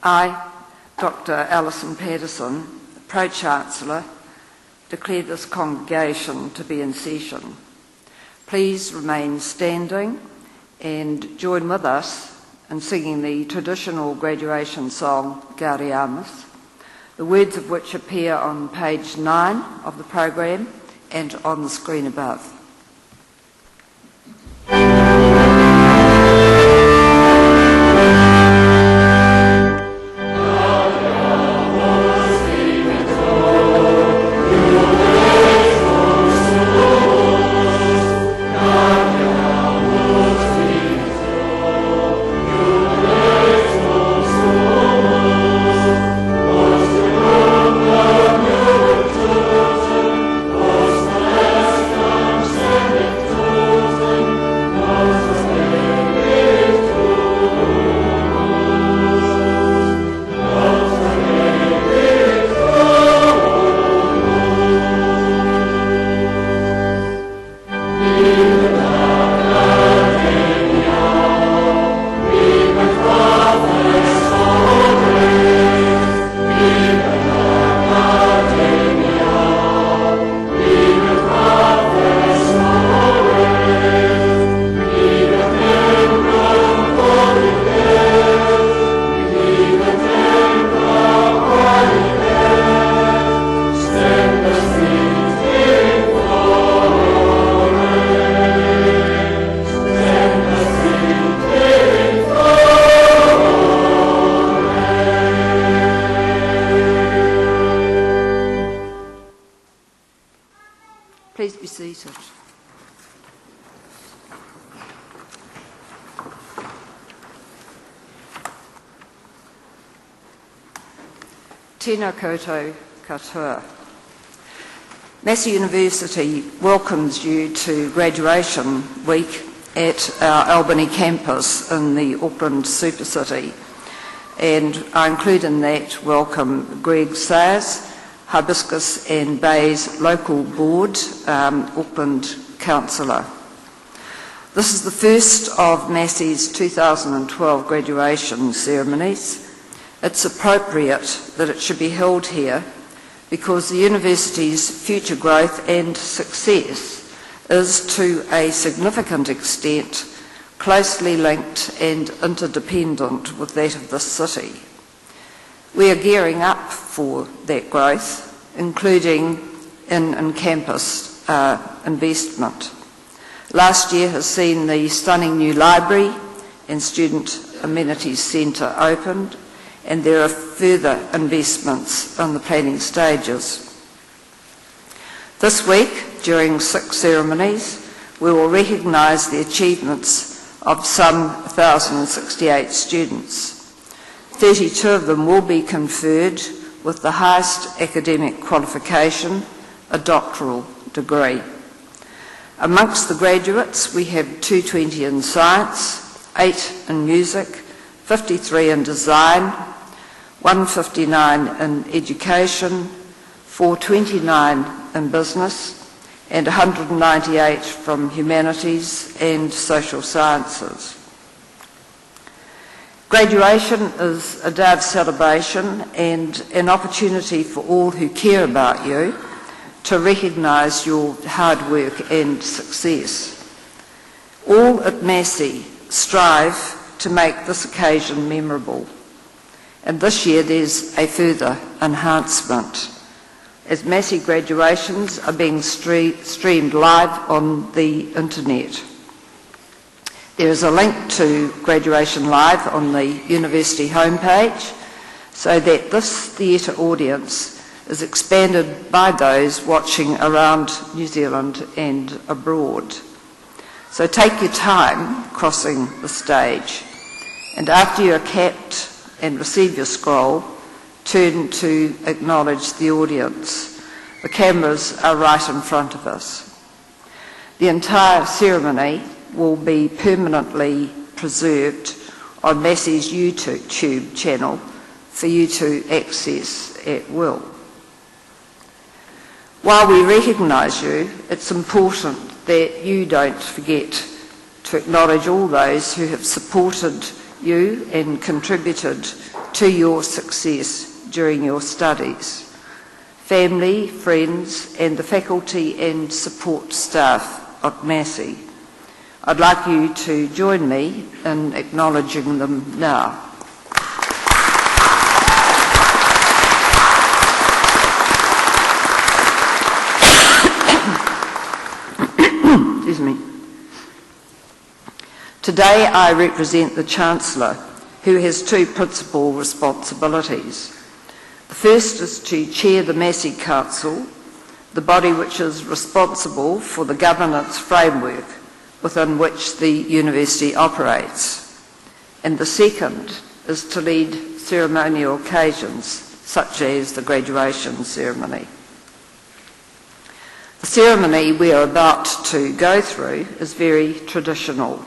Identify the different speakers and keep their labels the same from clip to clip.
Speaker 1: I, Dr. Alison Patterson, Pro-Chancellor, declare this congregation to be in session. Please remain standing and join with us in singing the traditional graduation song, Gaudeamus, the words of which appear on page 9 of the program and on the screen above. Please be seated. Tēnā koutou katoa. Massey University welcomes you to graduation week at our Albany campus in the Auckland Supercity. And I include in that welcome Greg Sayers, Hibiscus and Bay's local board, Auckland councillor. This is the first of Massey's 2012 graduation ceremonies. It's appropriate that it should be held here because the university's future growth and success is to a significant extent closely linked and interdependent with that of this city. We are gearing up for that growth, including in campus investment. Last year has seen the stunning new library and student amenities centre opened, and there are further investments in the planning stages. This week, during 6 ceremonies, we will recognise the achievements of some 1,068 students. 32 of them will be conferred with the highest academic qualification, a doctoral degree. Amongst the graduates, we have 220 in science, 8 in music, 53 in design, 159 in education, 429 in business, and 198 from humanities and social sciences. Graduation is a day of celebration and an opportunity for all who care about you to recognise your hard work and success. All at Massey strive to make this occasion memorable, and this year there's a further enhancement as Massey graduations are being streamed live on the internet. There is a link to Graduation Live on the university homepage so that this theatre audience is expanded by those watching around New Zealand and abroad. So take your time crossing the stage, and after you are capped and receive your scroll, turn to acknowledge the audience. The cameras are right in front of us. The entire ceremony will be permanently preserved on Massey's YouTube channel for you to access at will. While we recognise you, it's important that you don't forget to acknowledge all those who have supported you and contributed to your success during your studies. Family, friends, and the faculty and support staff at Massey. I'd like you to join me in acknowledging them now. Excuse me. Today I represent the Chancellor, who has two principal responsibilities. The first is to chair the Massey Council, the body which is responsible for the governance framework within which the university operates. And the second is to lead ceremonial occasions such as the graduation ceremony. The ceremony we are about to go through is very traditional,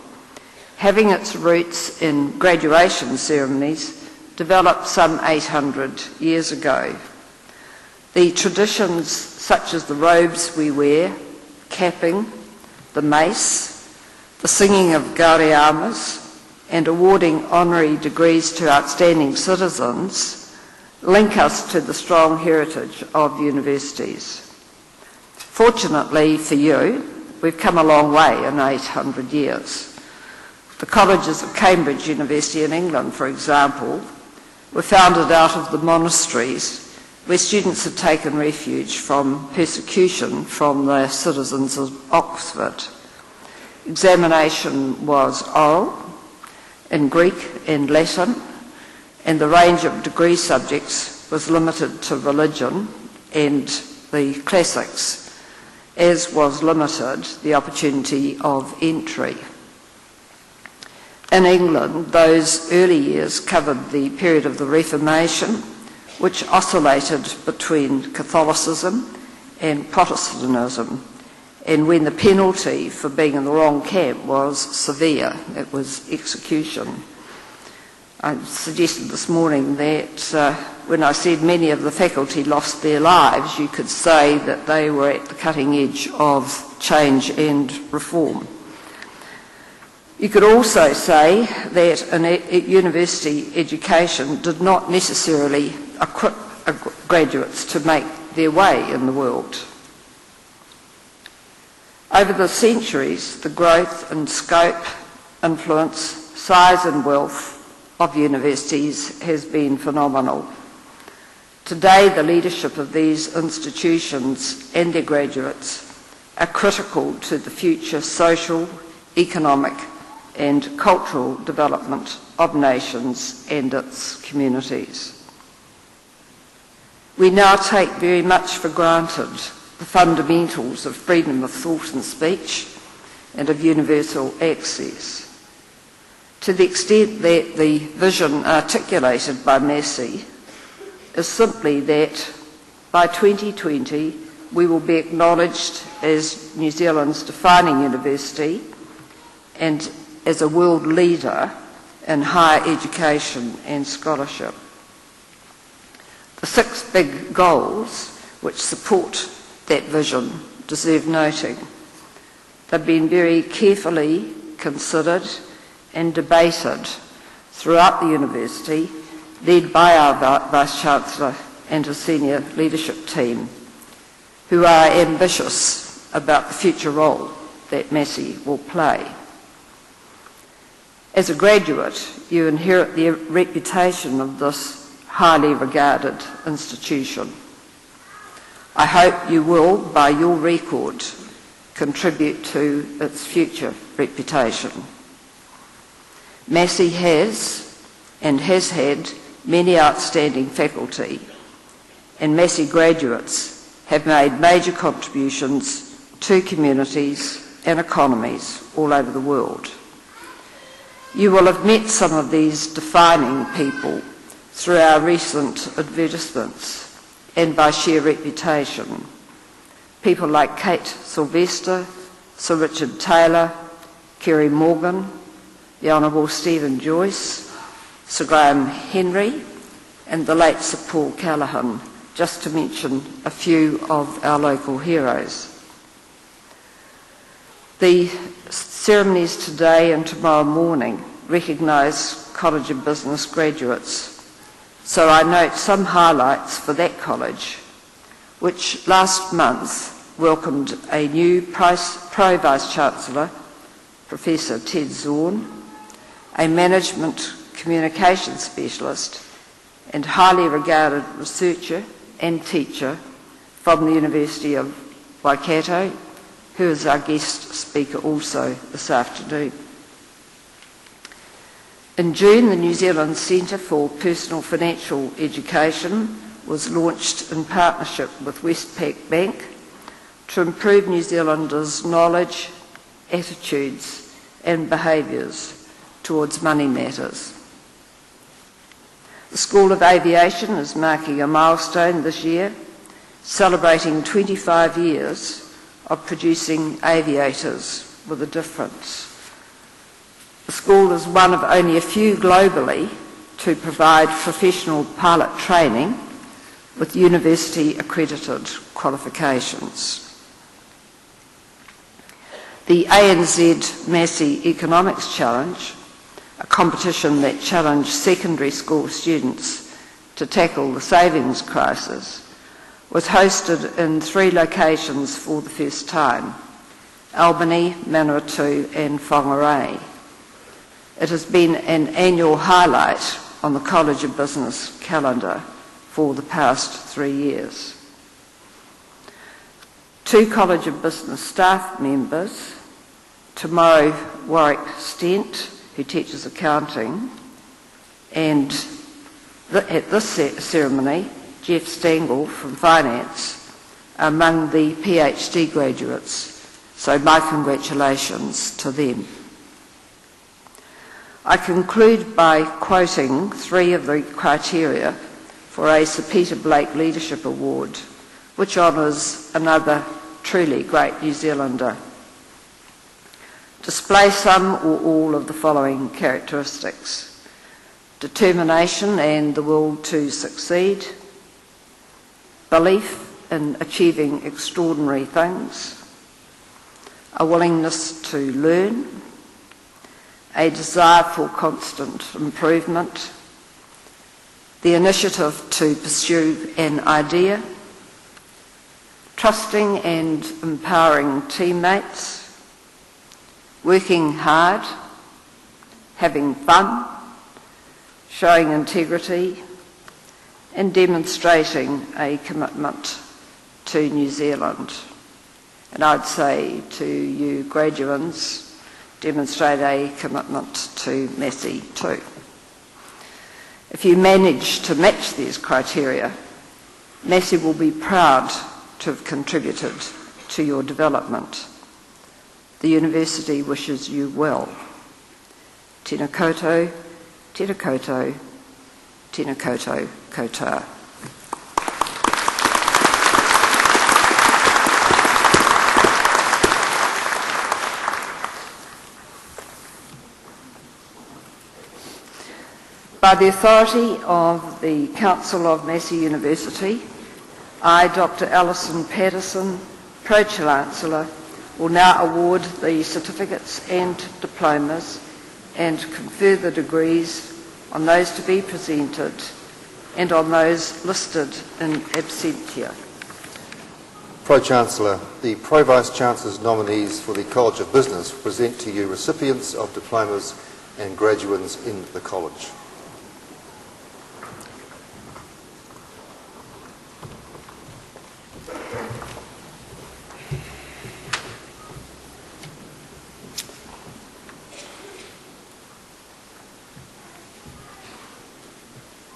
Speaker 1: having its roots in graduation ceremonies developed some 800 years ago. The traditions such as the robes we wear, capping, the mace, the singing of gaudeamas, and awarding honorary degrees to outstanding citizens link us to the strong heritage of universities. Fortunately for you, we've come a long way in 800 years. The colleges of Cambridge University in England, for example, were founded out of the monasteries where students had taken refuge from persecution from the citizens of Oxford. Examination was oral in Greek and Latin, and the range of degree subjects was limited to religion and the classics, as was limited the opportunity of entry. In England, those early years covered the period of the Reformation, which oscillated between Catholicism and Protestantism, and when the penalty for being in the wrong camp was severe, it was execution. I suggested this morning that when I said many of the faculty lost their lives, you could say that they were at the cutting edge of change and reform. You could also say that a university education did not necessarily equip graduates to make their way in the world. Over the centuries, the growth and scope, influence, size and wealth of universities has been phenomenal. Today, the leadership of these institutions and their graduates are critical to the future social, economic and cultural development of nations and its communities. We now take very much for granted the fundamentals of freedom of thought and speech and of universal access. To the extent that the vision articulated by Massey is simply that by 2020 we will be acknowledged as New Zealand's defining university and as a world leader in higher education and scholarship. The 6 big goals which support that vision deserve noting. They've been very carefully considered and debated throughout the university, led by our Vice-Chancellor and a senior leadership team, who are ambitious about the future role that Massey will play. As a graduate, you inherit the reputation of this highly regarded institution. I hope you will, by your record, contribute to its future reputation. Massey has and has had many outstanding faculty, and Massey graduates have made major contributions to communities and economies all over the world. You will have met some of these defining people through our recent advertisements and by sheer reputation. People like Kate Sylvester, Sir Richard Taylor, Kerry Morgan, the Honourable Stephen Joyce, Sir Graham Henry, and the late Sir Paul Callaghan, just to mention a few of our local heroes. The ceremonies today and tomorrow morning recognise College of Business graduates So I note some highlights for that college, which last month welcomed a new Pro-Vice-Chancellor, Professor Ted Zorn, a management communications specialist and highly regarded researcher and teacher from the University of Waikato, who is our guest speaker also this afternoon. In June, the New Zealand Centre for Personal Financial Education was launched in partnership with Westpac Bank to improve New Zealanders' knowledge, attitudes and behaviours towards money matters. The School of Aviation is marking a milestone this year, celebrating 25 years of producing aviators with a difference. The school is one of only a few globally to provide professional pilot training with university accredited qualifications. The ANZ Massey Economics Challenge, a competition that challenged secondary school students to tackle the savings crisis, was hosted in 3 locations for the first time: Albany, Manawatu and Whangarei. It has been an annual highlight on the College of Business calendar for the past 3 years. 2 College of Business staff members, tomorrow Warwick Stent, who teaches accounting, and at this ceremony, Jeff Stangl from Finance, are among the PhD graduates, so my congratulations to them. I conclude by quoting 3 of the criteria for a Sir Peter Blake Leadership Award, which honours another truly great New Zealander. Display some or all of the following characteristics: determination and the will to succeed, belief in achieving extraordinary things, a willingness to learn, a desire for constant improvement, the initiative to pursue an idea, trusting and empowering teammates, working hard, having fun, showing integrity, and demonstrating a commitment to New Zealand. And I'd say to you graduates, demonstrate a commitment to Massey too. If you manage to match these criteria, Massey will be proud to have contributed to your development. The university wishes you well. Tēnā koutou, tēnā koutou, tēnā koutou koutou. By the authority of the Council of Massey University, I, Dr. Alison Patterson, Pro-Chancellor, will now award the certificates and diplomas and confer the degrees on those to be presented and on those listed in absentia.
Speaker 2: Pro-Chancellor, the Pro-Vice-Chancellor's nominees for the College of Business present to you recipients of diplomas and graduates in the college.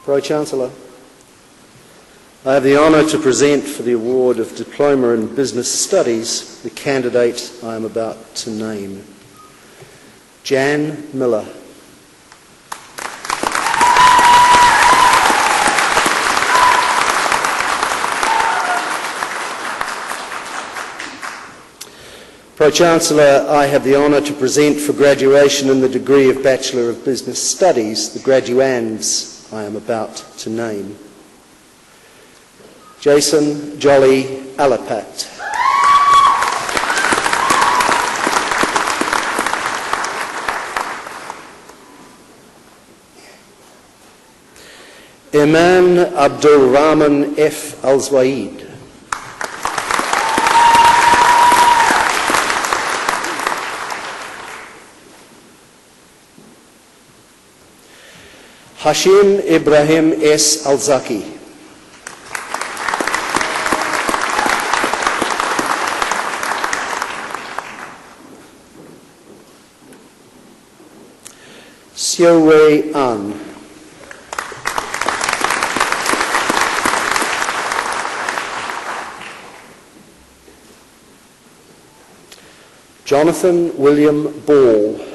Speaker 3: Pro-Chancellor, I have the honour to present for the award of Diploma in Business Studies the candidate I am about to name, Jan Miller. Pro-Chancellor, I have the honour to present for graduation in the degree of Bachelor of Business Studies the graduands I am about to name. Jason Jolly Alapat. Iman Abdul Rahman F. Al-Zwaid. Hashim Ibrahim S. Al-Zaki. Xiao Wei An. Jonathan William Ball.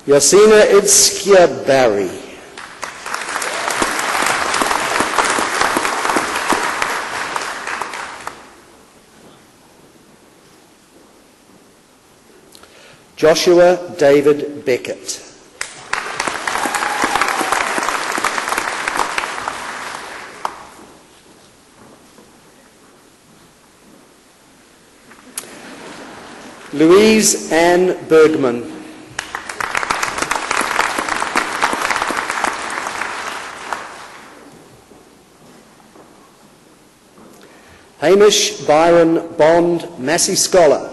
Speaker 3: Yasina Idskia Barry. Joshua David Beckett. Louise Ann Bergman. Hamish Byron Bond, Massey Scholar.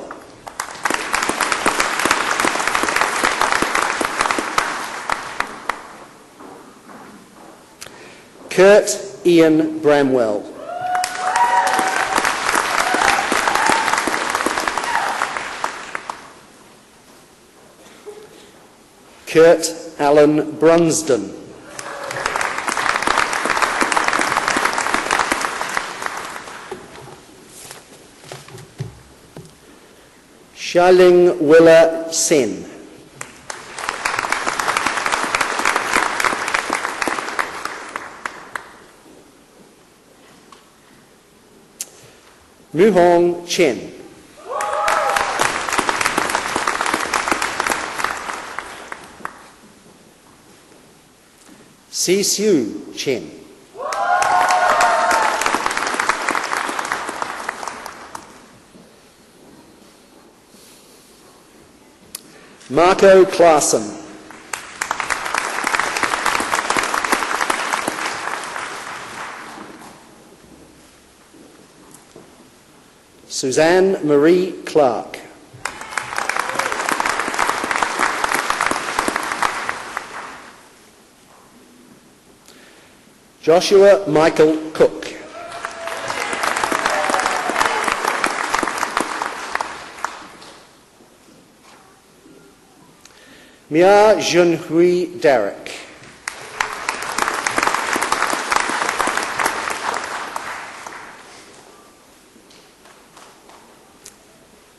Speaker 3: Kurt Ian Bramwell. Kurt Allen Brunsden. Xialing Willa Sen. Muhong Chen. Si Siu Chen. Marco Klaassen. Suzanne Marie Clark. Joshua Michael Cook. Mia Junhui Derrick.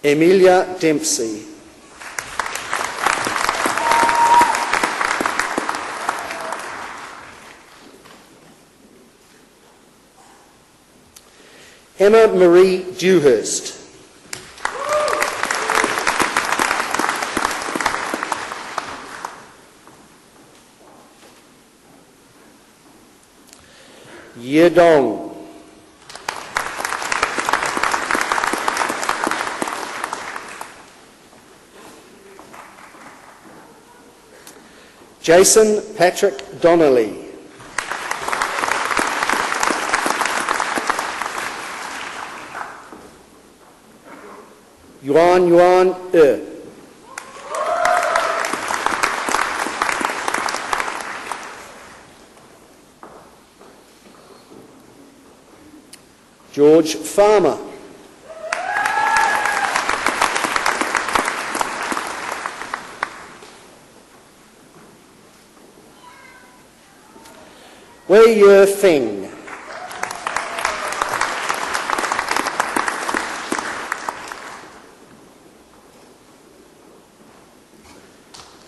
Speaker 3: Emilia Dempsey. Emma Marie Dewhurst. Yedong. Jason Patrick Donnelly. Yuan E. George Farmer. Wei Ye Feng.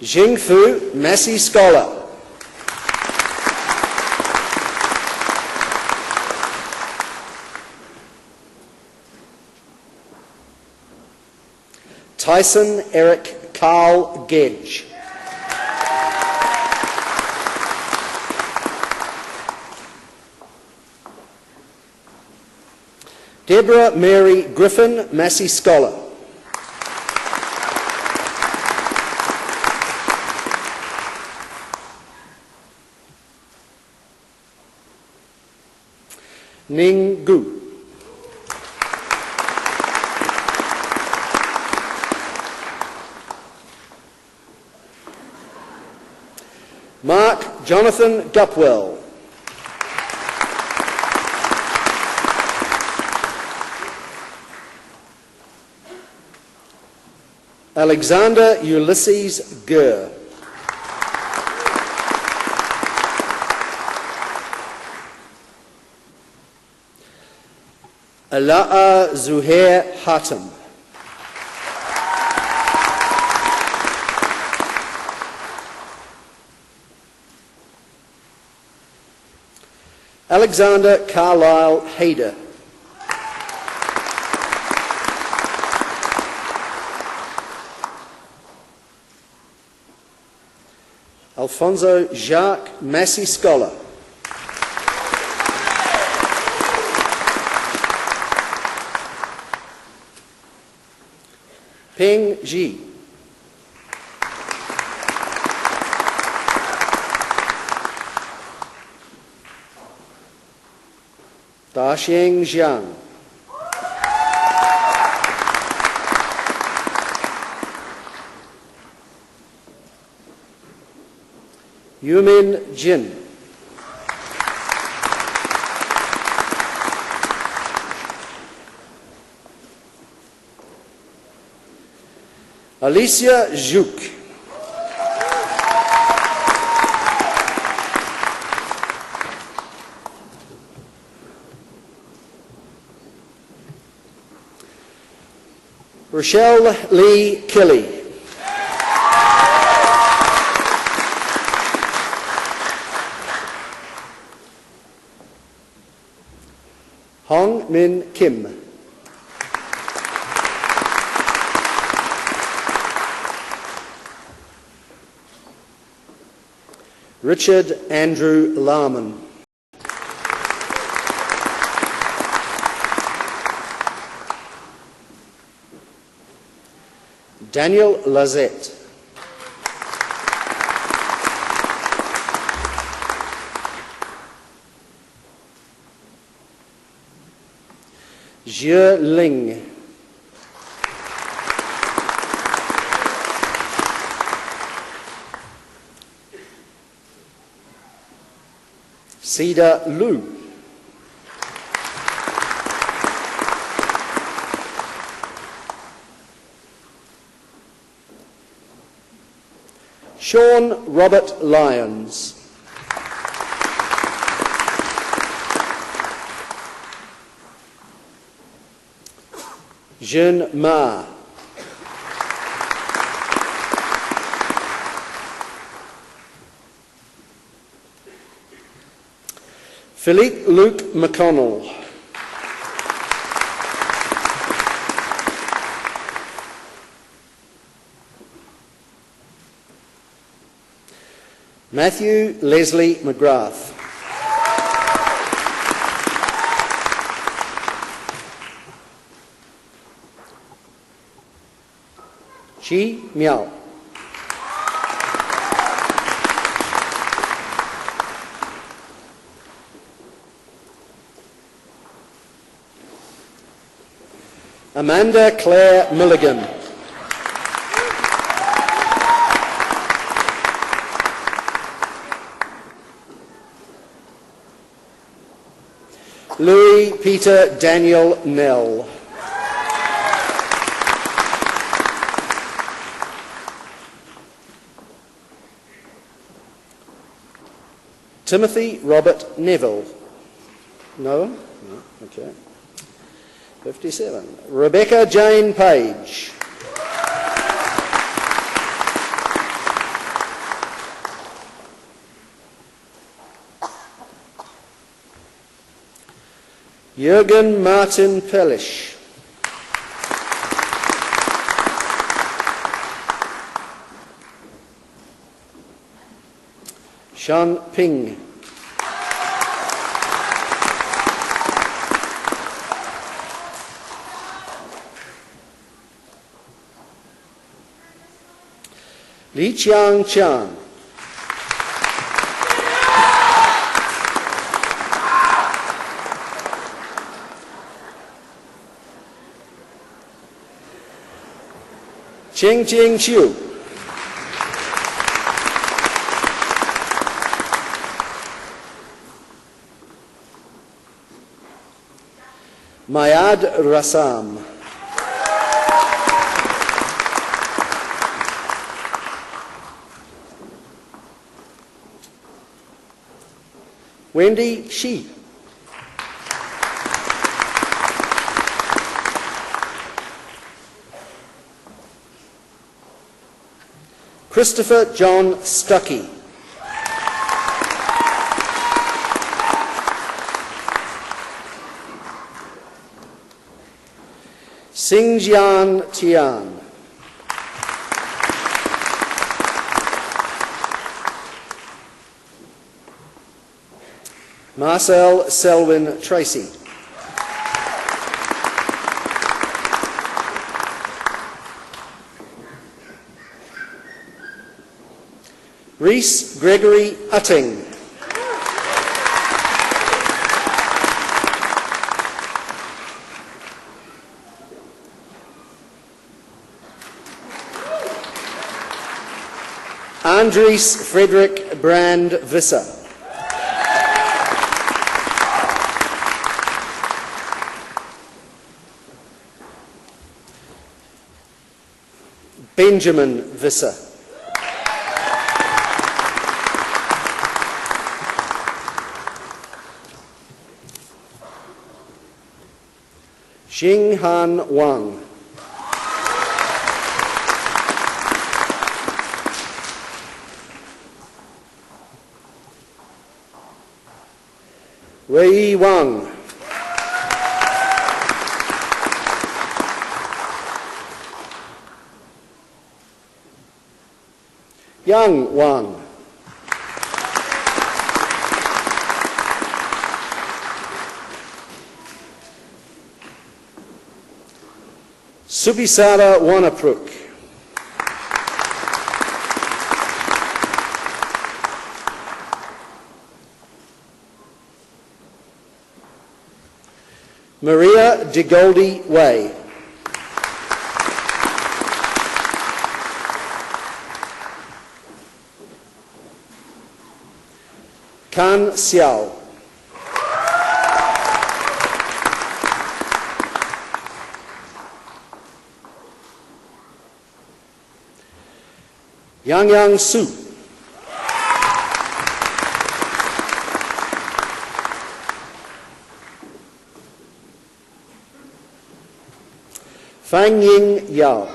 Speaker 3: Jingfu Massey Scholar. Tyson Eric Carl Gedge. Deborah Mary Griffin, Massey Scholar. Ning Gu. Mark Jonathan Gupwell. Alexander Ulysses Gurr. Ala'a Zuhair Hatem. Alexander Carlisle Hayder. Alfonso Jacques Massey Scholar. Peng Ji. Daxiang Jiang. Yumin Jin. Alicia Zhuk. Rochelle Lee Kelly. Hong Min Kim. Richard Andrew Larman. Daniel Lazette. Jie Ling. Cedar Liu. Sean Robert Lyons. Jean Ma. Philippe Luke McConnell. Matthew Leslie McGrath. Chi Miao. Amanda Claire Milligan. Louis Peter Daniel Nell. Timothy Robert Neville. No? No, okay. 57. Rebecca Jane Page. Jürgen Martin Pellish. Shan Ping. Li Chiang Chan. Cheng Cheng Chiu. Mayad Rassam. Wendy Shi. Christopher John Stuckey. Xingjian Tian. Marcel Selwyn Tracy. Reese Gregory Utting. Andries Frederick Brand Visser. Benjamin Visser. Xing Han Wang. Wei Wang. Yang Wang. Subisara Wanapruk. Maria de Goldie Way. Kan Xiao. Yang Su. Fang Ying Yao.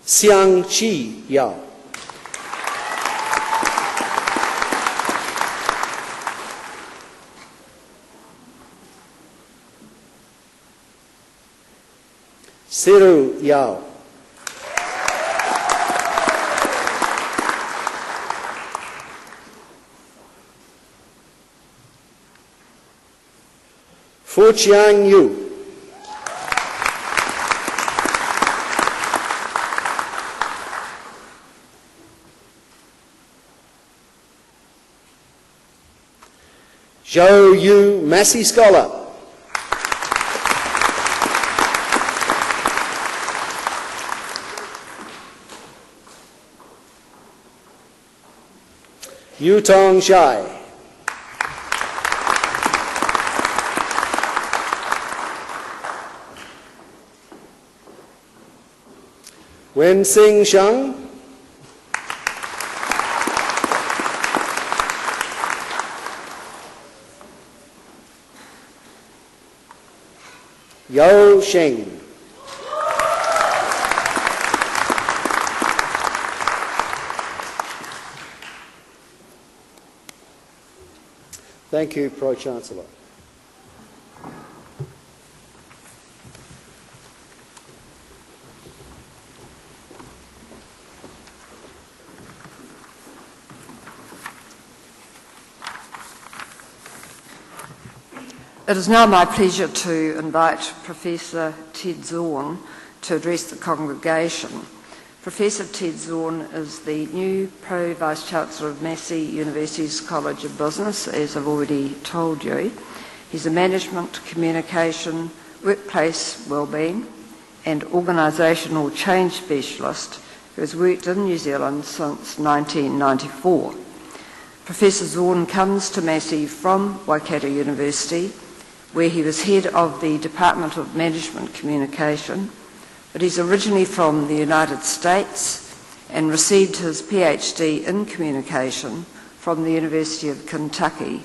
Speaker 3: Xiang Qi Yao. Siru Yao. Fu Chiang Yu. Zhou Yu Massey Scholar. Yu Tong Shai. Wen Xing Shang. Yao Sheng. Thank you, Pro-Chancellor.
Speaker 1: It is now my pleasure to invite Professor Ted Zorn to address the congregation. Professor Ted Zorn is the new Pro-Vice-Chancellor of Massey University's College of Business, as I've already told you. He's a management, communication, workplace wellbeing and organisational change specialist who has worked in New Zealand since 1994. Professor Zorn comes to Massey from Waikato University, where he was head of the Department of Management Communication, but he's originally from the United States and received his PhD in communication from the University of Kentucky.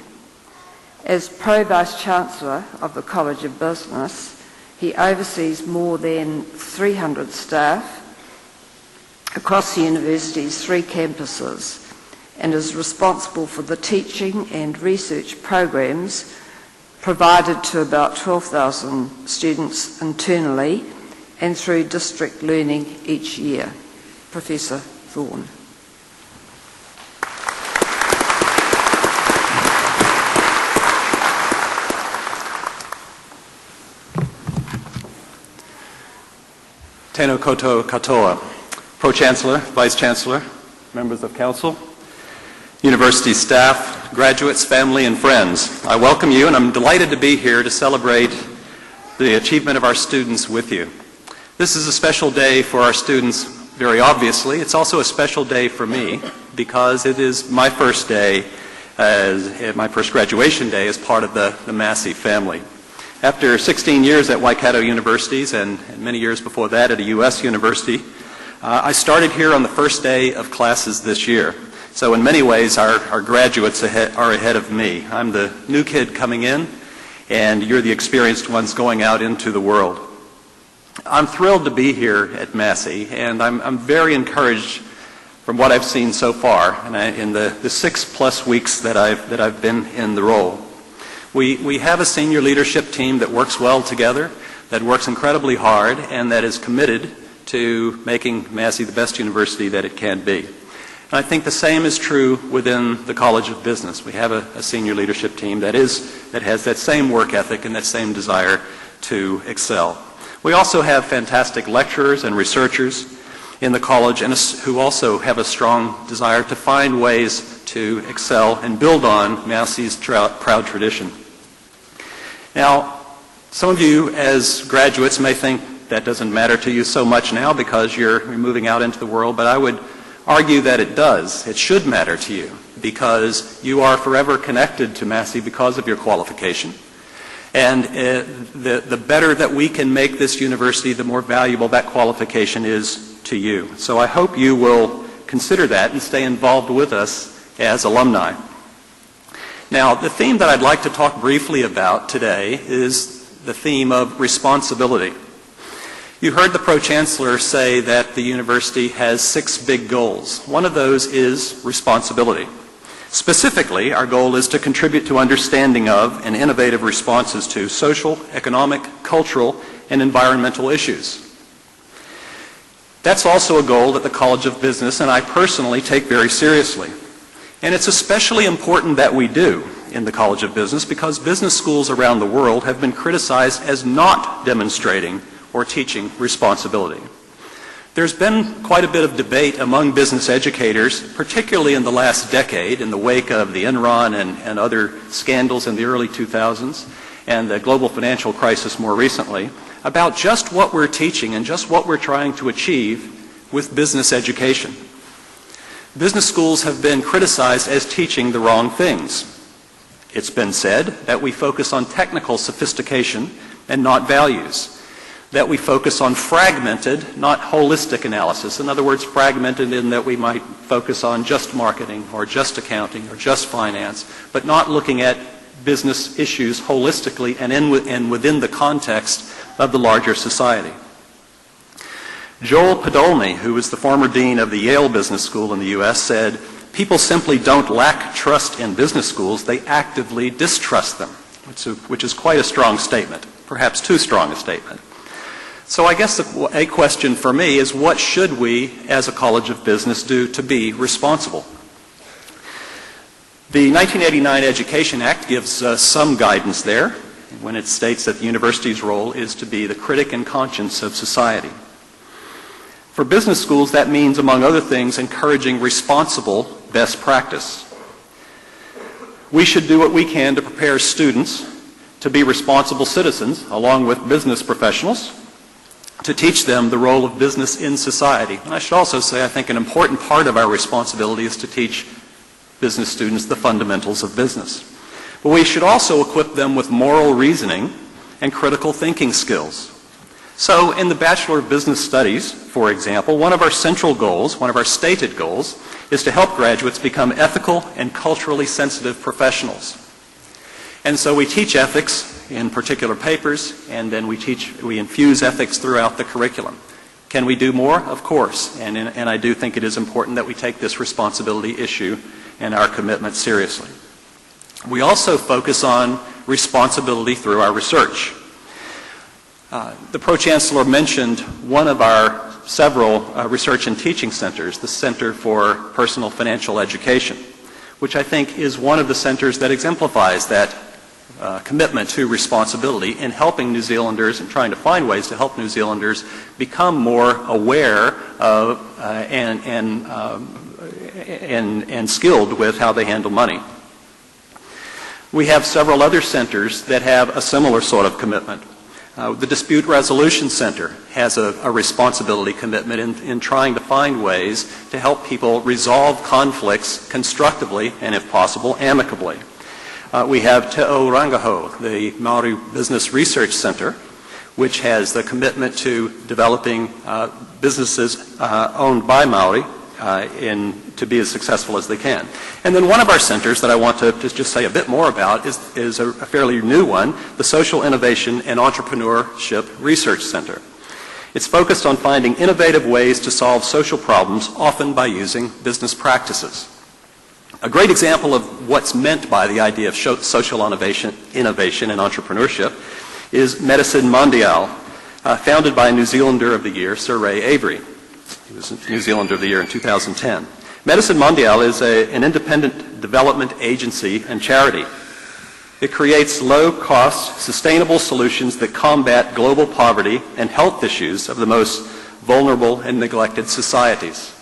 Speaker 1: As Pro-Vice-Chancellor of the College of Business, he oversees more than 300 staff across the university's 3 campuses and is responsible for the teaching and research programs provided to about 12,000 students internally and through district learning each year. Professor Zorn.
Speaker 4: Tēnā koutou katoa, Pro-Chancellor, Vice-Chancellor, members of Council, university staff, graduates, family, and friends. I welcome you, and I'm delighted to be here to celebrate the achievement of our students with you. This is a special day for our students, very obviously. It's also a special day for me because it is my first day, my first graduation day as part of the Massey family. After 16 years at Waikato universities and many years before that at a U.S. university, I started here on the first day of classes this year. So in many ways, our graduates are ahead of me. I'm the new kid coming in, and you're the experienced ones going out into the world. I'm thrilled to be here at Massey, and I'm very encouraged from what I've seen so far in the 6+ weeks that I've been in the role. We have a senior leadership team that works well together, that works incredibly hard, and that is committed to making Massey the best university that it can be. And I think the same is true within the College of Business. We have a senior leadership team that has that same work ethic and that same desire to excel. We also have fantastic lecturers and researchers in the college and who also have a strong desire to find ways to excel and build on Massey's proud tradition. Now, some of you as graduates may think that doesn't matter to you so much now because you're moving out into the world, but I would argue that it does. It should matter to you because you are forever connected to Massey because of your qualification. And the better that we can make this university, the more valuable that qualification is to you. So I hope you will consider that and stay involved with us as alumni. Now, the theme that I'd like to talk briefly about today is the theme of responsibility. You heard the Pro-Chancellor say that the university has 6 big goals. One of those is responsibility. Specifically, our goal is to contribute to understanding of and innovative responses to social, economic, cultural, and environmental issues. That's also a goal that the College of Business and I personally take very seriously. And it's especially important that we do in the College of Business because business schools around the world have been criticized as not demonstrating or teaching responsibility. There's been quite a bit of debate among business educators, particularly in the last decade, in the wake of the Enron and other scandals in the early 2000s and the global financial crisis more recently, about just what we're teaching and just what we're trying to achieve with business education. Business schools have been criticized as teaching the wrong things. It's been said that we focus on technical sophistication and not values. That we focus on fragmented, not holistic analysis. In other words, fragmented in that we might focus on just marketing or just accounting or just finance, but not looking at business issues holistically and within the context of the larger society. Joel Podolny, who was the former dean of the Yale Business School in the U.S., said, "People simply don't lack trust in business schools, they actively distrust them," which is quite a strong statement, perhaps too strong a statement. So I guess a question for me is, what should we, as a College of Business, do to be responsible? The 1989 Education Act gives some guidance there. when it states that the university's role is to be the critic and conscience of society. For business schools, that means, among other things, encouraging responsible best practice. We should do what we can to prepare students to be responsible citizens, along with business professionals, to teach them the role of business in society. And I should also say, I think an important part of our responsibility is to teach business students the fundamentals of business. But we should also equip them with moral reasoning and critical thinking skills. So in the Bachelor of Business Studies, for example, one of our central goals, one of our stated goals, is to help graduates become ethical and culturally sensitive professionals. And so we teach ethics in particular papers, and then we infuse ethics throughout the curriculum. Can we do more? Of course. And I do think it is important that we take this responsibility issue and our commitment seriously. We also focus on responsibility through our research. The Pro-Chancellor mentioned one of our several research and teaching centers, the Center for Personal Financial Education, which I think is one of the centers that exemplifies that commitment to responsibility in helping New Zealanders and trying to find ways to help New Zealanders become more aware of and skilled with how they handle money. We have several other centers that have a similar sort of commitment. The Dispute Resolution Center has a responsibility commitment in trying to find ways to help people resolve conflicts constructively and, if possible, amicably. We have Te O Rangaho, the Maori Business Research Center, which has the commitment to developing businesses owned by Maori to be as successful as they can. And then one of our centers that I want to just say a bit more about is a fairly new one, the Social Innovation and Entrepreneurship Research Center. It's focused on finding innovative ways to solve social problems, often by using business practices. A great example of what's meant by the idea of social innovation and entrepreneurship is Medicine Mondiale, founded by New Zealander of the Year, Sir Ray Avery. He was New Zealander of the Year in 2010. Medicine Mondiale is an independent development agency and charity. It creates low-cost, sustainable solutions that combat global poverty and health issues of the most vulnerable and neglected societies.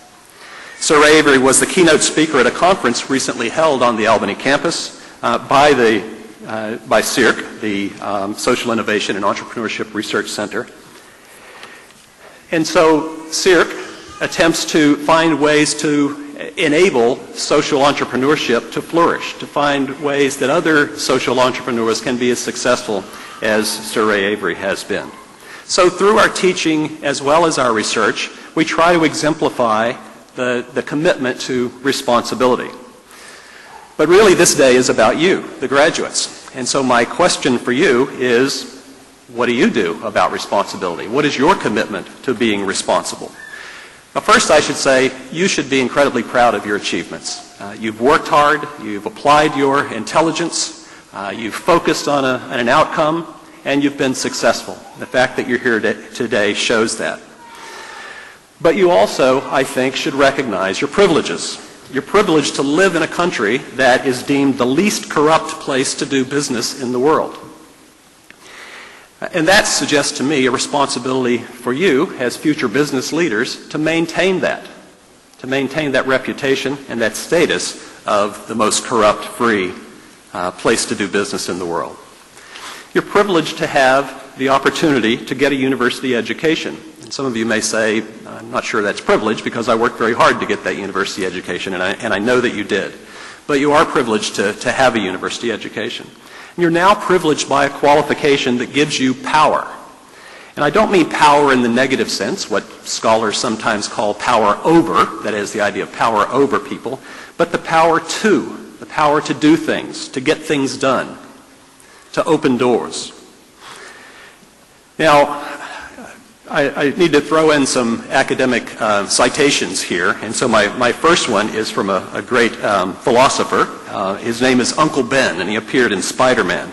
Speaker 4: Sir Ray Avery was the keynote speaker at a conference recently held on the Albany campus by SIRC, the Social Innovation and Entrepreneurship Research Center. And so SIRC attempts to find ways to enable social entrepreneurship to flourish, to find ways that other social entrepreneurs can be as successful as Sir Ray Avery has been. So through our teaching as well as our research, we try to exemplify the commitment to responsibility. But really this day is about you, the graduates. And so my question for you is, what do you do about responsibility? What is your commitment to being responsible? Now, first, I should say you should be incredibly proud of your achievements. You've worked hard, you've applied your intelligence, you've focused on an outcome, and you've been successful. The fact that you're here today shows that. But you also, I think, should recognize your privileges. You're privileged to live in a country that is deemed the least corrupt place to do business in the world. And that suggests to me a responsibility for you as future business leaders to maintain that reputation and that status of the most corrupt-free place to do business in the world. You're privileged to have the opportunity to get a university education. And some of you may say, I'm not sure that's privilege because I worked very hard to get that university education, and I know that you did. But you are privileged to have a university education. And you're now privileged by a qualification that gives you power. And I don't mean power in the negative sense, what scholars sometimes call power over, that is the idea of power over people, but the power to do things, to get things done, to open doors. Now, I need to throw in some academic citations here, and so my first one is from a great philosopher. His name is Uncle Ben, and he appeared in Spider-Man,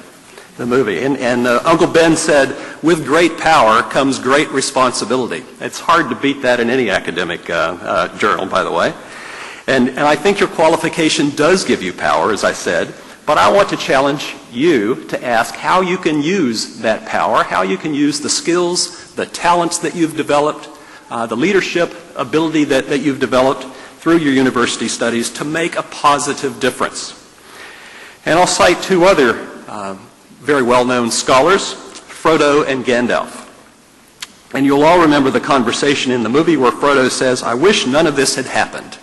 Speaker 4: the movie. And Uncle Ben said, with great power comes great responsibility. It's hard to beat that in any academic journal, by the way. And I think your qualification does give you power, as I said, But I want to challenge you to ask how you can use that power, how you can use the skills, the talents that you've developed, the leadership ability that you've developed through your university studies to make a positive difference. And I'll cite two other very well-known scholars, Frodo and Gandalf. And you'll all remember the conversation in the movie where Frodo says, "I wish none of this had happened."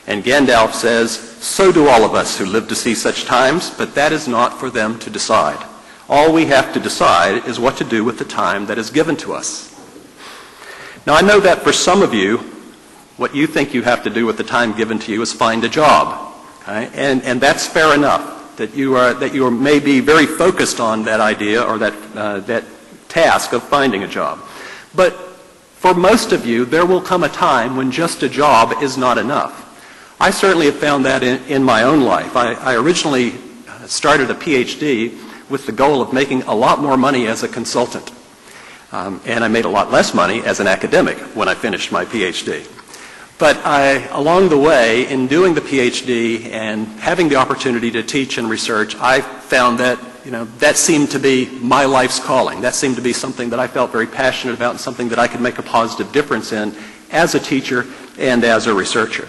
Speaker 4: And Gandalf says, "So do all of us who live to see such times, but that is not for them to decide. All we have to decide is what to do with the time that is given to us." Now, I know that for some of you, what you think you have to do with the time given to you is find a job. Okay? And that's fair enough, that you are maybe very focused on that idea or that task of finding a job. But for most of you, there will come a time when just a job is not enough. I certainly have found that in my own life. I originally started a PhD with the goal of making a lot more money as a consultant. And I made a lot less money as an academic when I finished my PhD. But along the way, in doing the PhD and having the opportunity to teach and research, I found that, that seemed to be my life's calling. That seemed to be something that I felt very passionate about and something that I could make a positive difference in as a teacher and as a researcher.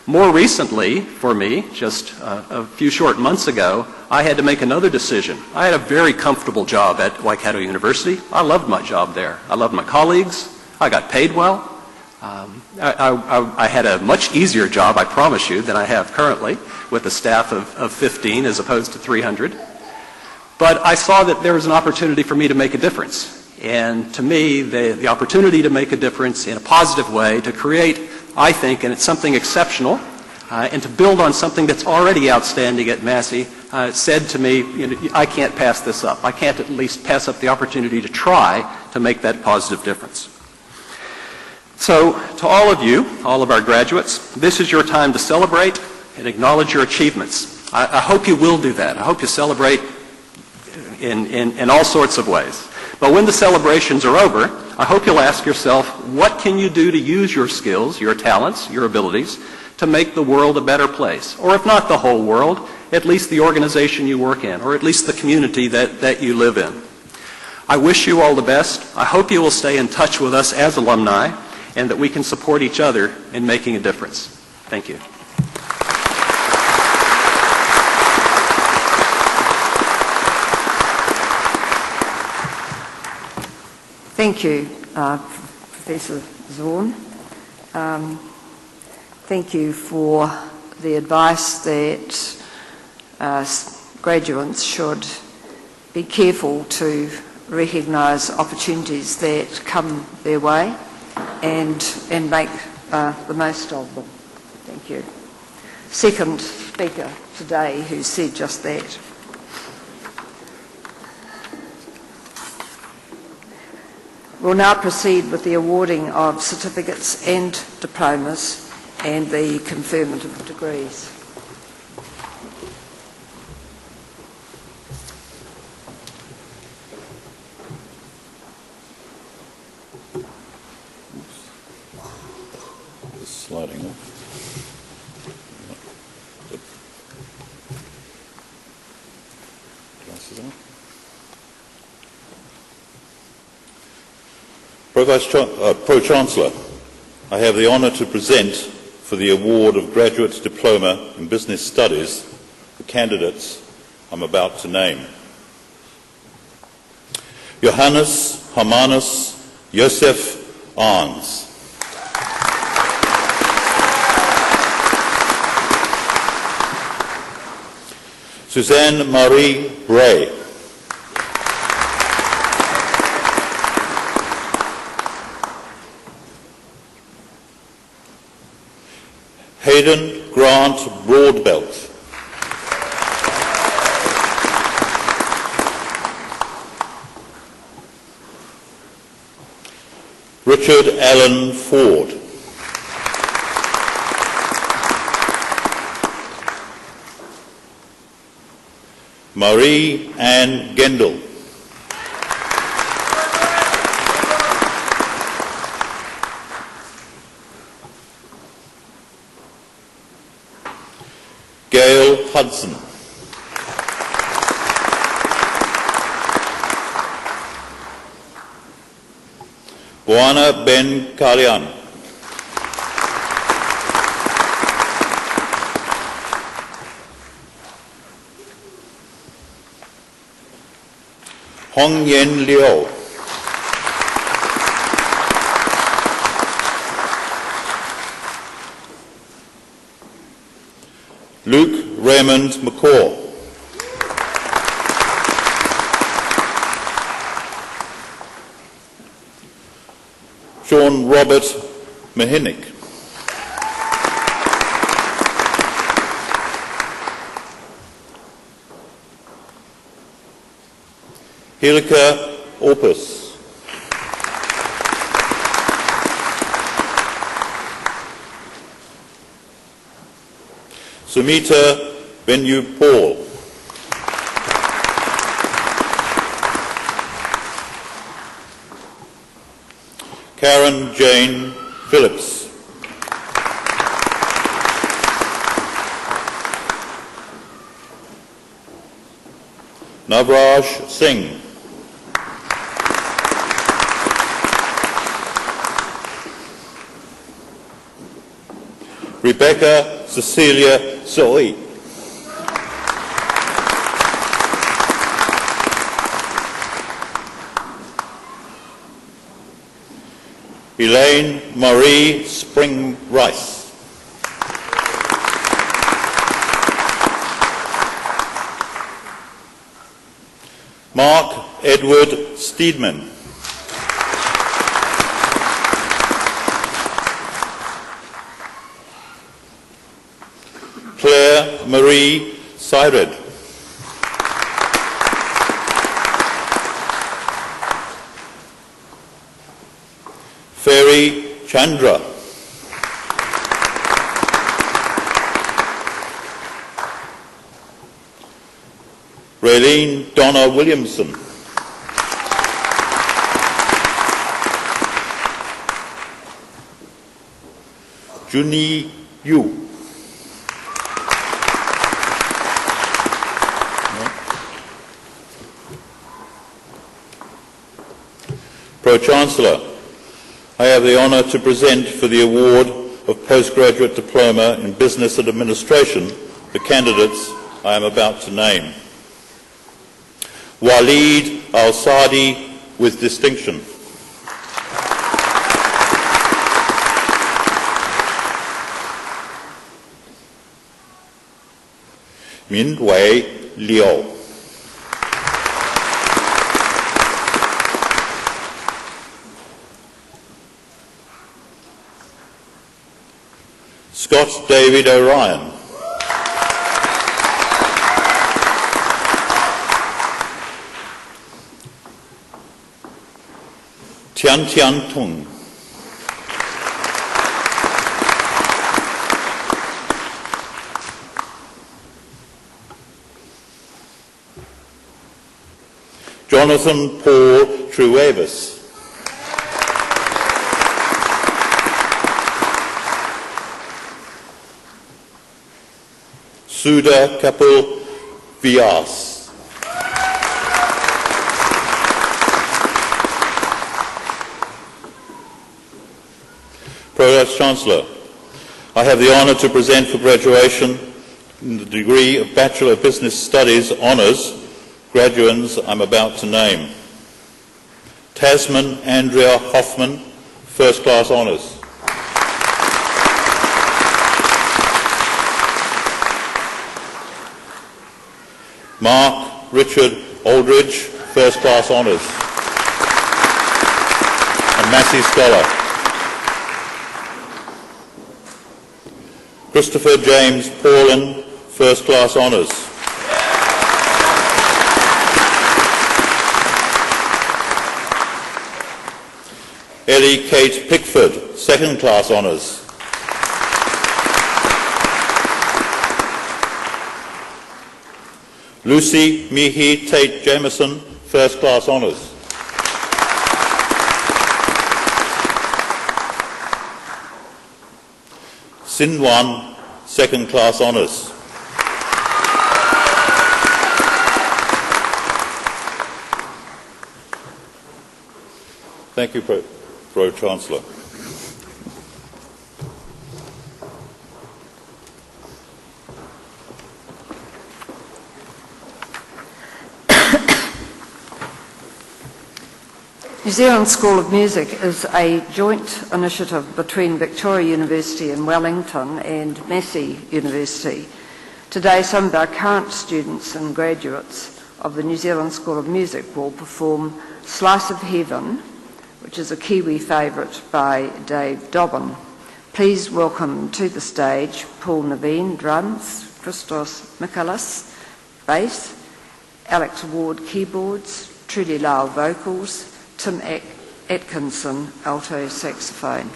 Speaker 4: More recently, for me, just a few short months ago, I had to make another decision. I had a very comfortable job at Waikato University. I loved my job there. I loved my colleagues. I got paid well. I had a much easier job, I promise you, than I have currently, with a staff of 15 as opposed to 300. But I saw that there was an opportunity for me to make a difference. And to me, the opportunity to make a difference in a positive way, to create, I think, and it's something exceptional, and to build on something that's already outstanding at Massey, said to me, I can't pass this up. I can't at least pass up the opportunity to try to make that positive difference. So, to all of you, all of our graduates, this is your time to celebrate and acknowledge your achievements. I hope you will do that. I hope you celebrate in all sorts of ways. But when the celebrations are over, I hope you'll ask yourself, what can you do to use your skills, your talents, your abilities, to make the world a better place? Or if not the whole world, at least the organization you work in, or at least the community that you live in. I wish you all the best. I hope you will stay in touch with us as alumni, and that we can support each other in making a difference. Thank you.
Speaker 1: Thank you, Professor Zorn. Thank you for the advice that graduates should be careful to recognise opportunities that come their way and make the most of them. Thank you. Second speaker today who said just that. We'll now proceed with the awarding of certificates and diplomas and the conferment of degrees.
Speaker 5: Sliding off. Glasses on. Pro-Chancellor, I have the honour to present for the award of Graduate Diploma in Business Studies the candidates I'm about to name. Johannes Hermanus Joseph Arns. Suzanne Marie Bray. Hayden Grant Broadbelt. Richard Allen Ford. Marie Ann Gendel. Gail Hudson. Boana Ben Kalian. Hong Yen Liu. Luke Raymond McCaw. Sean Robert Mahinick. Hilke Opus. Sumita Benyu Paul. Karen Jane Phillips. Navraj Singh. Rebecca Cecilia Zoe. Elaine Marie Spring Rice. Mark Edward Steedman. Claire Marie Syred. Ferry Chandra. Raylene Donna Williamson. Juni Yu. Pro-Chancellor, I have the honour to present for the award of Postgraduate Diploma in Business and Administration the candidates I am about to name. Waleed Al-Sadi with distinction. Min Wei Liu. Scott David O'Ryan. Tian Tian Tung. Jonathan Paul Truevis. Sudha Kapil Vyas. Pro-Chancellor, I have the honour to present for graduation in the degree of Bachelor of Business Studies Honours graduands I'm about to name. Tasman Andrea Hoffman, First Class Honours. Mark Richard Aldridge, First Class Honours. And Massey Scholar. Christopher James Paulin, First Class Honours. Ellie Kate Pickford, Second Class Honours. Lucy Mihi Tate Jameson, First Class Honours. Sinwan, Second Class Honours. Thank you, Pro-Chancellor.
Speaker 1: New Zealand School of Music is a joint initiative between Victoria University in Wellington and Massey University. Today, some of our current students and graduates of the New Zealand School of Music will perform Slice of Heaven, which is a Kiwi favourite by Dave Dobbin. Please welcome to the stage Paul Naveen, drums, Christos Michaelis, bass, Alex Ward, keyboards, Trudy Lyle, vocals, Tim Atkinson, alto saxophone.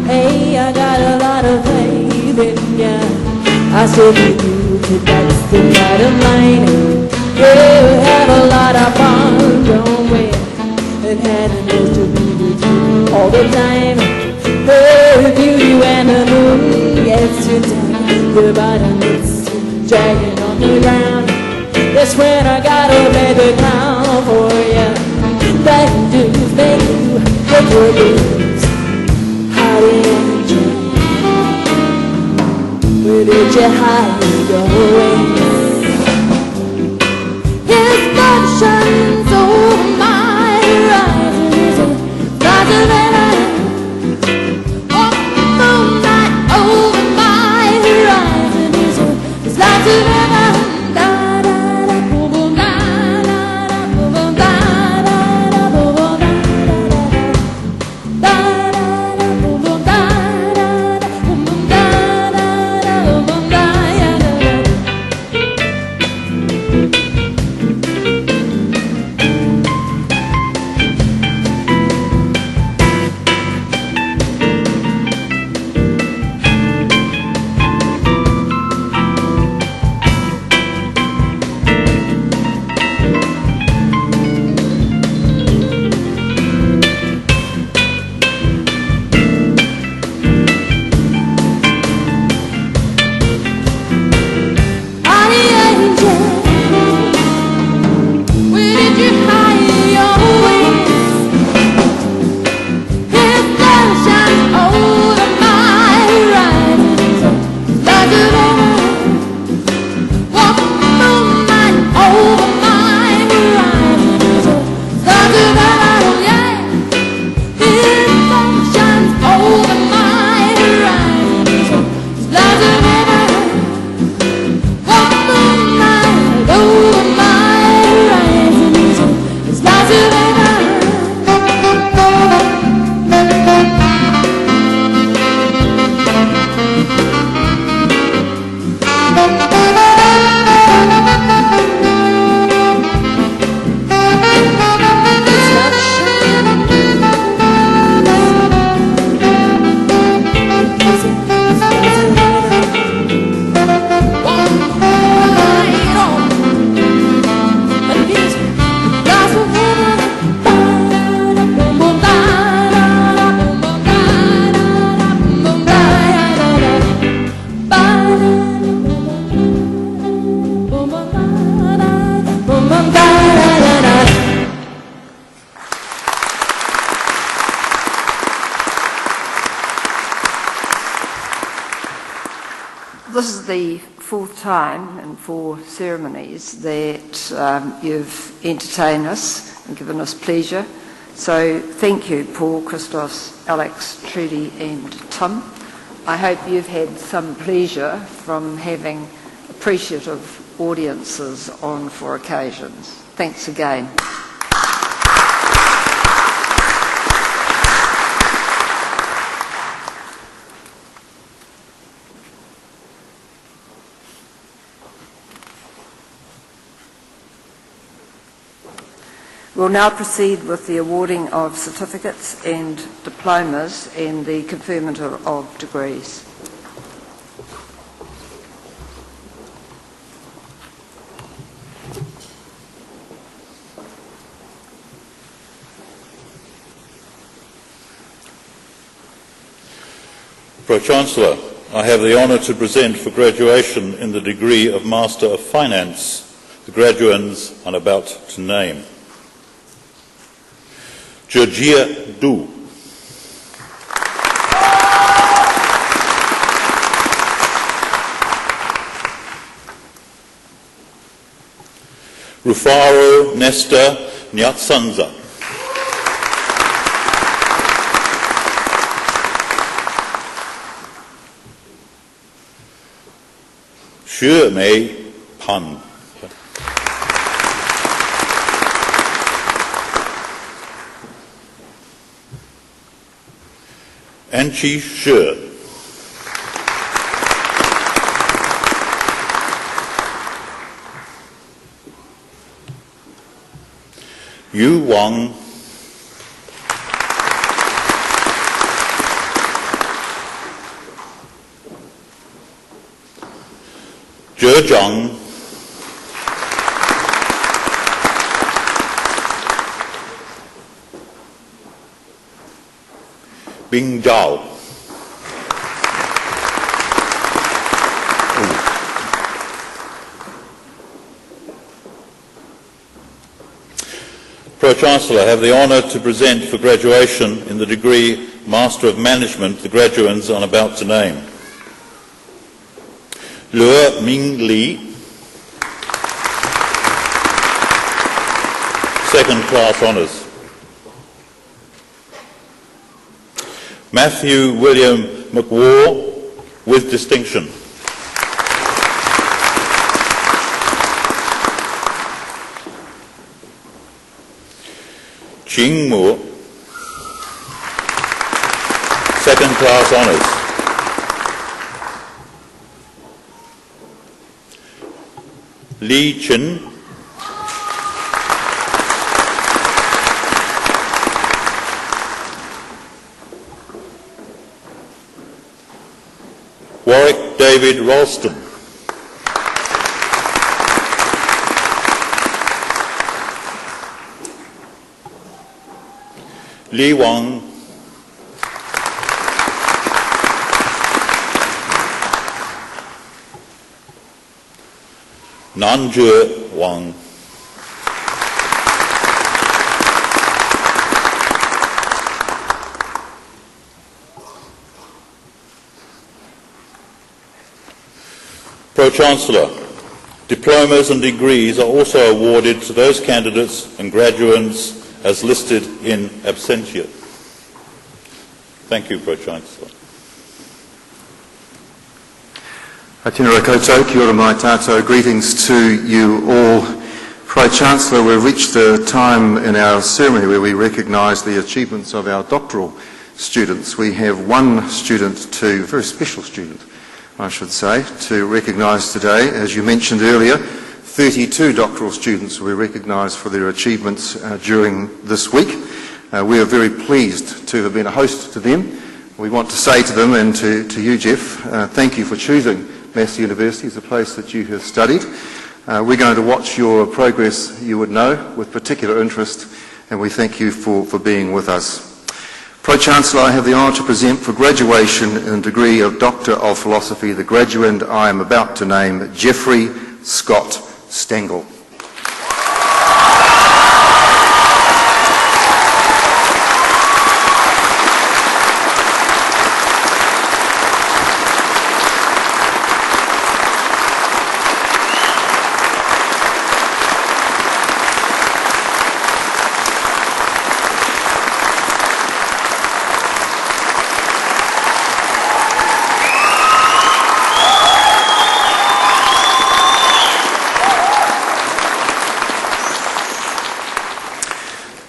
Speaker 6: Hey, I got a lot of faith in ya. I said you could that's the bottom line. Yeah, we have a lot of fun, don't we? And having is to be with you all the time. Oh, the beauty and the moon, yes, you tell the bottom is dragging on the ground. That's when I gotta play the clown for you. That can do is make you get your blues. How did you where did you hide your wings? His love shines over my horizon. Stars of heaven, oh, moonlight over my horizon. His lights of heaven, da da da, boom boom, da da da, boom boom, da da da, boom boom, da da da, boom boom, da da da, boom boom, da da da, boom boom, da da da.
Speaker 1: This is the fourth time in 4 ceremonies that you've entertained us and given us pleasure. So thank you, Paul, Christos, Alex, Trudy and Tim. I hope you've had some pleasure from having appreciative audiences on 4 occasions. Thanks again. We'll now proceed with the awarding of certificates and diplomas and the conferment of degrees.
Speaker 5: Pro-Chancellor, I have the honour to present for graduation in the degree of Master of Finance the graduands I'm about to name. Georgia Du. Rufaro Nesta Nyatsanza. Xue Mei Pan. Anqi Shi. Yu Wang. Zhe Zhang. Bing Zhao. Pro-Chancellor, I have the honour to present for graduation in the degree Master of Management the graduands I'm about to name. Luo Ming Li, second class honours. Matthew William McWar with distinction. Qing Mu, second class honours. Li Chen, Warwick David Ralston, Li Wang, Nanzhe Wang, Pro-Chancellor, diplomas and degrees are also awarded to those candidates and graduands as listed in absentia. Thank you, Pro-Chancellor.
Speaker 2: Atina Koto, kia ora mai tātou. Greetings to you all. Pro-Chancellor, we've reached the time in our ceremony where we recognise the achievements of our doctoral students. We have one student a very special student, I should say, to recognise today. As you mentioned earlier, 32 doctoral students were recognised for their achievements during this week. We are very pleased to have been a host to them. We want to say to them and to you, Jeff, thank you for choosing Massey University as a place that you have studied. We're going to watch your progress, you would know, with particular interest, and we thank you for being with us. Pro-Chancellor, I have the honour to present for graduation in the degree of Doctor of Philosophy the graduand I am about to name, Geoffrey Scott Stengel.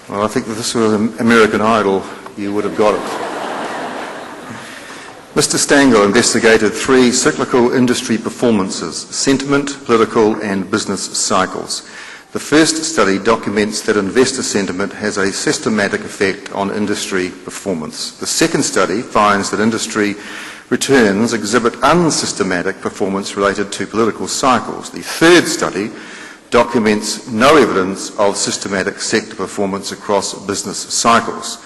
Speaker 2: I think if this was American Idol, you would have got it. Mr. Stengel investigated 3 cyclical industry performances: sentiment, political and business cycles. The first study documents that investor sentiment has a systematic effect on industry performance. The second study finds that industry returns exhibit unsystematic performance related to political cycles. The third study documents no evidence of systematic sector performance across business cycles.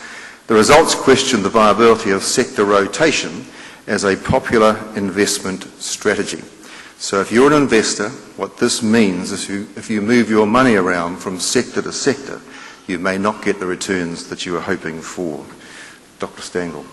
Speaker 2: The results question the viability of sector rotation as a popular investment strategy. So if you're an investor, what this means is if you move your money around from sector to sector, you may not get the returns that you were hoping for. Dr. Stangl.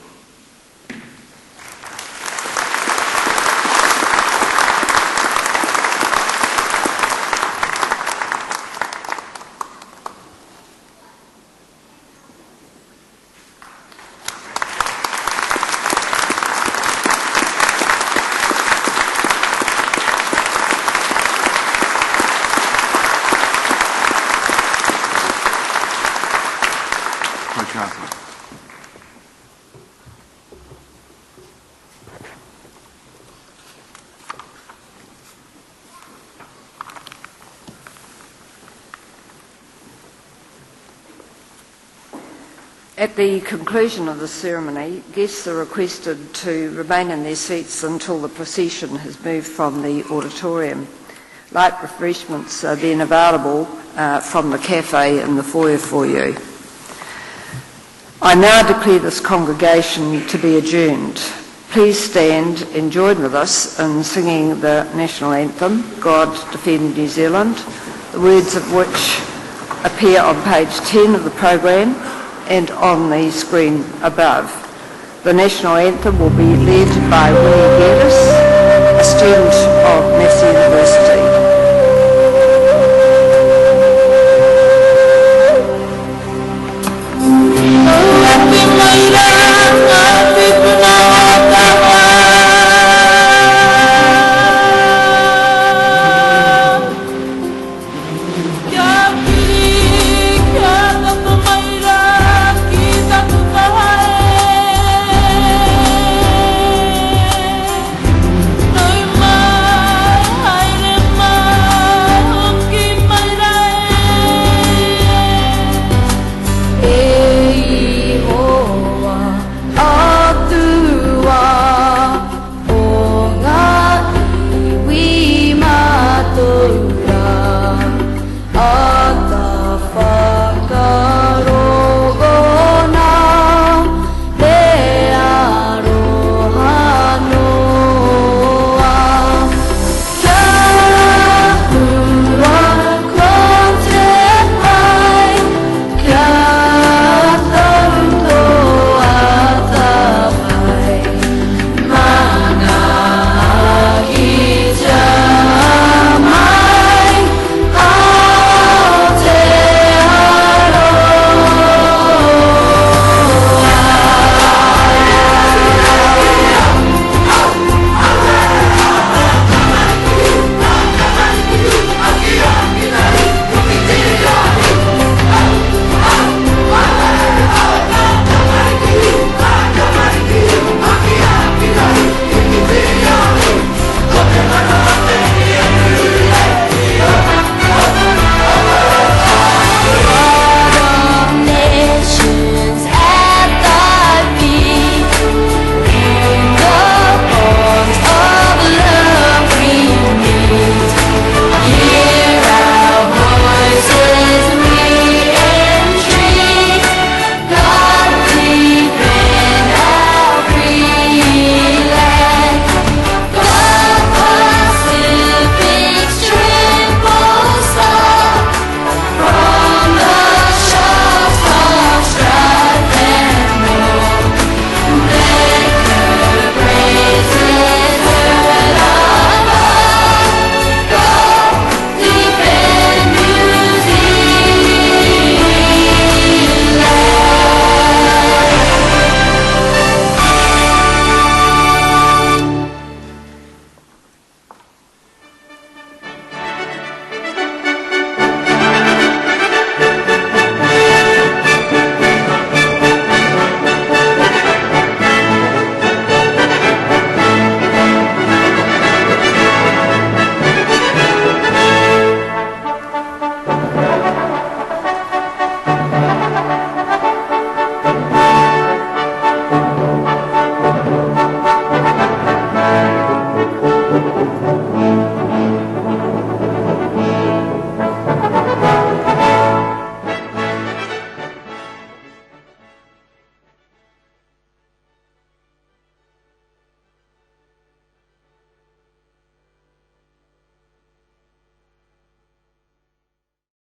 Speaker 1: At the conclusion of the ceremony, guests are requested to remain in their seats until the procession has moved from the auditorium. Light refreshments are then available from the cafe in the foyer for you. I now declare this congregation to be adjourned. Please stand and join with us in singing the national anthem, God Defend New Zealand, the words of which appear on page 10 of the programme and on the screen above. The national anthem will be led by Winnie Geddes, a student of Massey University.